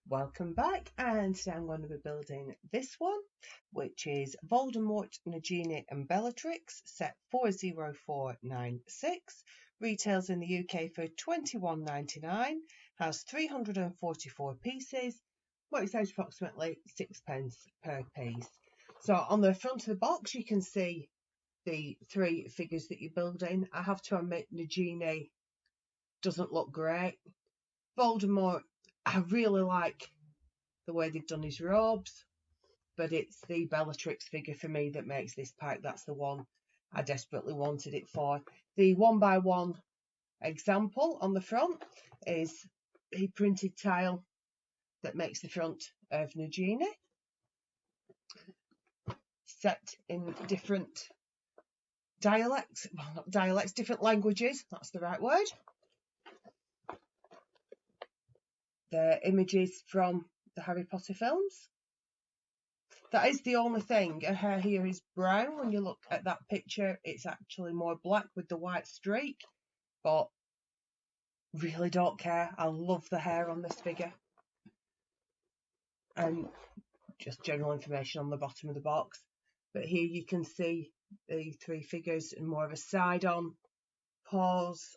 Welcome back, and today I'm going to be building this one, which is Voldemort, Nagini and Bellatrix, set 40496, retails in the UK for £21.99, has 344 pieces, works out approximately 6p per piece. So on the front of the box you can see the three figures that you're building. I have to admit Nagini doesn't look great. Voldemort, I really like the way they've done his robes, but it's the Bellatrix figure for me that makes this pack. That's the one I desperately wanted it for. The 1x1 example on the front is a printed tile that makes the front of Nagini, set in different dialects, well, not dialects, different languages, that's the right word. The images from the Harry Potter films. That is the only thing. Her hair here is brown. When you look at that picture, it's actually more black with the white streak, but really don't care. I love the hair on this figure. And just general information on the bottom of the box. But here you can see the three figures in more of a side-on pose.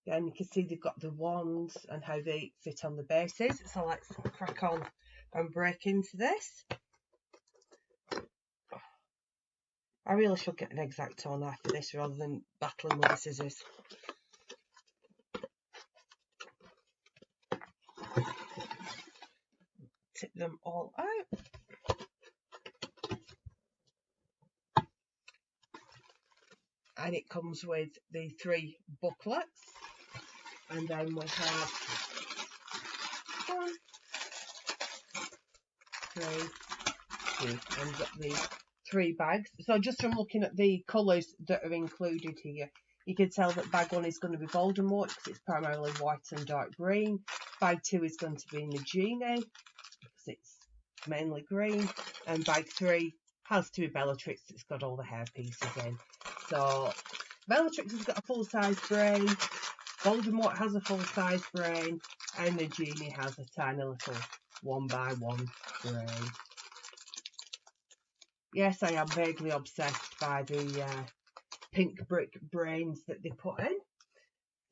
And you can see they've got the wands and how they fit on the bases. So let's crack on and break into this. I really should get an X-Acto knife for this rather than battling with the scissors. Tip them all out. And it comes with the three booklets. And then we have 1, 3, 2, and we've got the 3 bags. So just from looking at the colours that are included here, you can tell that bag 1 is going to be Voldemort because it's primarily white and dark green. Bag 2 is going to be Nagini because it's mainly green. And bag 3 has to be Bellatrix. It's got all the hair pieces in. So Bellatrix has got a full-size brain. Voldemort has a full-size brain. And Nagini has a tiny little 1x1 brain. Yes, I am vaguely obsessed by the pink brick brains that they put in.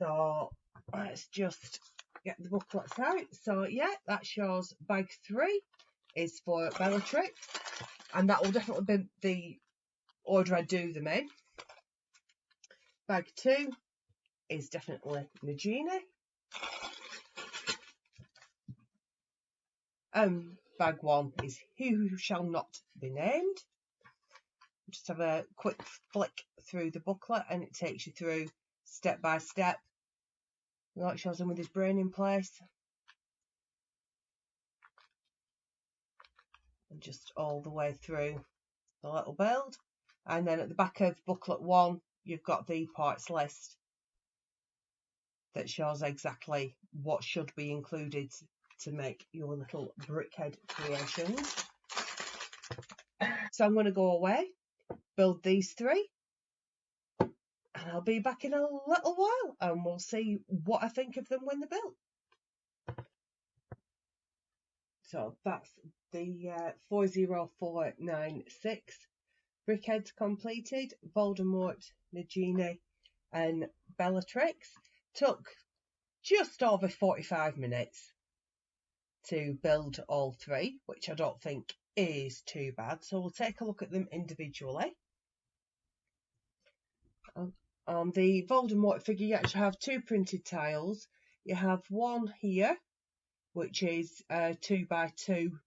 So let's just get the booklets out. So yeah, that shows bag 3 is for Bellatrix, and that will definitely be the order I do them in. Bag 2 is definitely Nagini. Bag 1 is Who Shall Not Be Named. Just have a quick flick through the booklet and it takes you through step by step. It shows him with his brain in place. And just all the way through the little build. And then at the back of booklet 1, you've got the parts list that shows exactly what should be included to make your little brickhead creations. So I'm going to go away, build these 3, and I'll be back in a little while and we'll see what I think of them when they're built. So that's the 40496 brickheads completed. Voldemort, Nagini and Bellatrix. Took just over 45 minutes to build all 3, which I don't think is too bad. So we'll take a look at them individually. On the Voldemort figure, you actually have 2 printed tiles. You have one here, which is 2x2,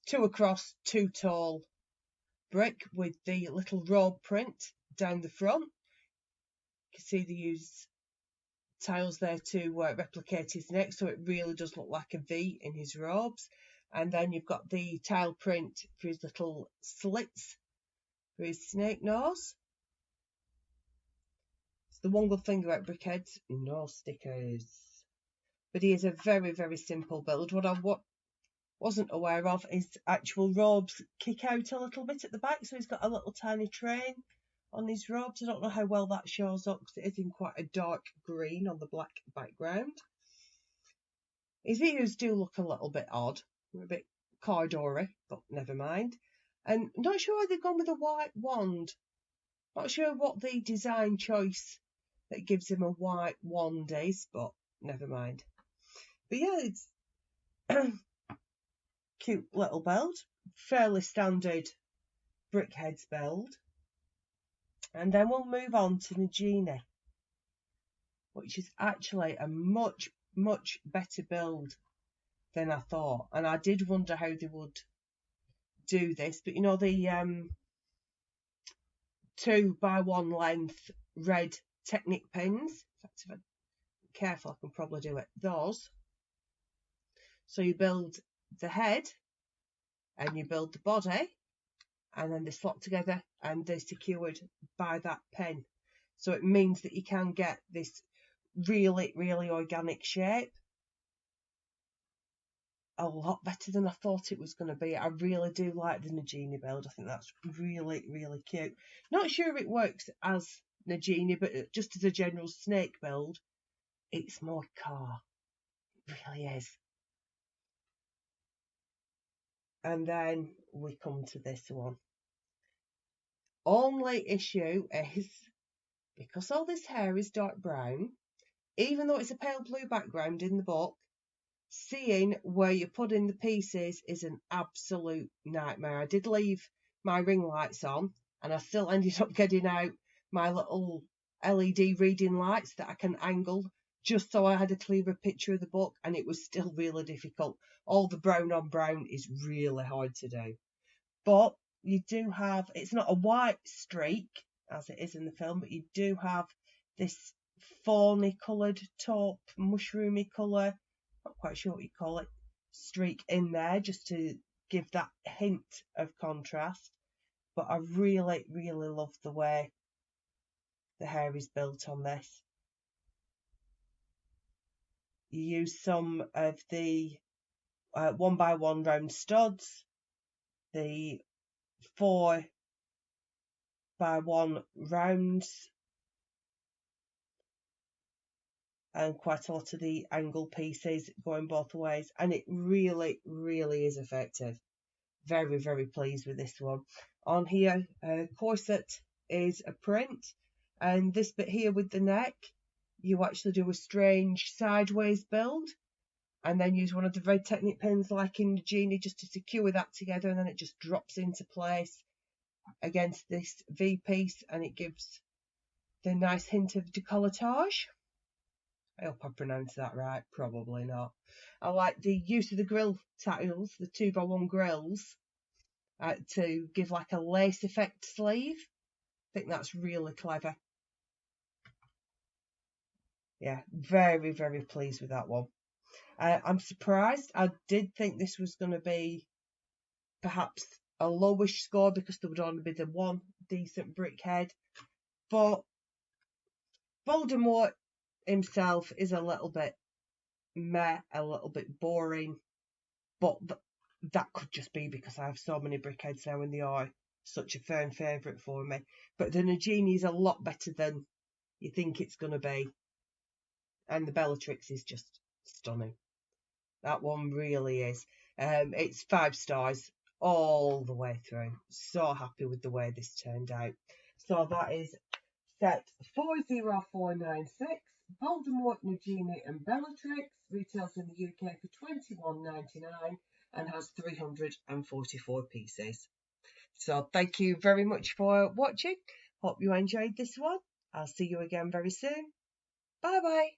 2 across, 2 tall brick with the little robe print down the front. You can see they use tiles there to replicate his neck, so it really does look like a V in his robes. And then you've got the tile print for his little slits for his snake nose. It's the one good thing about brickheads, no stickers. But he is a very, very simple build. What I wasn't aware of is actual robes kick out a little bit at the back, so he's got a little tiny train on his robes. I don't know how well that shows up because it is in quite a dark green on the black background. His ears do look a little bit odd, a bit corridory, but never mind. And not sure why they've gone with a white wand. Not sure what the design choice that gives him a white wand is, but never mind. But yeah, it's cute little build, fairly standard Brickheadz build. And then we'll move on to Nagini, which is actually a much, much better build than I thought. And I did wonder how they would do this, but you know, the 2x1 length red Technic pins. In fact, if I'm careful, I can probably do it. Those. So you build the head and you build the body, and then they slot together and they're secured by that pin. So it means that you can get this really, really organic shape. A lot better than I thought it was going to be. I really do like the Nagini build. I think that's really, really cute. Not sure it works as Nagini, but just as a general snake build, it's more car. It really is. And then we come to this one. Only issue is, because all this hair is dark brown, even though it's a pale blue background in the book, seeing where you put in the pieces is an absolute nightmare. I did leave my ring lights on, and I still ended up getting out my little LED reading lights that I can angle just so I had a clearer picture of the book, and it was still really difficult. All the brown on brown is really hard to do. But you do have, it's not a white streak as it is in the film, but you do have this fawny coloured taupe, mushroomy colour, not quite sure what you call it, streak in there just to give that hint of contrast. But I really, really love the way the hair is built on this. You use some of the 1x1 round studs, the 4x1 rounds, and quite a lot of the angle pieces going both ways, and it really, really is effective. Very, very pleased with this one. On here, corset is a print, and this bit here with the neck, you actually do a strange sideways build, and then use one of the red Technic pins like in Nagini just to secure that together, and then it just drops into place against this V piece, and it gives the nice hint of decolletage. I hope I pronounced that right, probably not. I like the use of the grill tiles, the 2x1 grills, to give like a lace effect sleeve. I think that's really clever. Yeah, very, very pleased with that one. I'm surprised. I did think this was going to be perhaps a lowish score because there would only be the one decent brickhead. But Voldemort himself is a little bit meh, a little bit boring. But that could just be because I have so many brickheads now and they are such a firm favourite for me. But the Nagini is a lot better than you think it's going to be. And the Bellatrix is just stunning. That one really is. It's 5 stars all the way through. So happy with the way this turned out. So that is set 40496. Voldemort, Nagini and Bellatrix retails in the UK for £21.99 and has 344 pieces. So thank you very much for watching. Hope you enjoyed this one. I'll see you again very soon. Bye bye.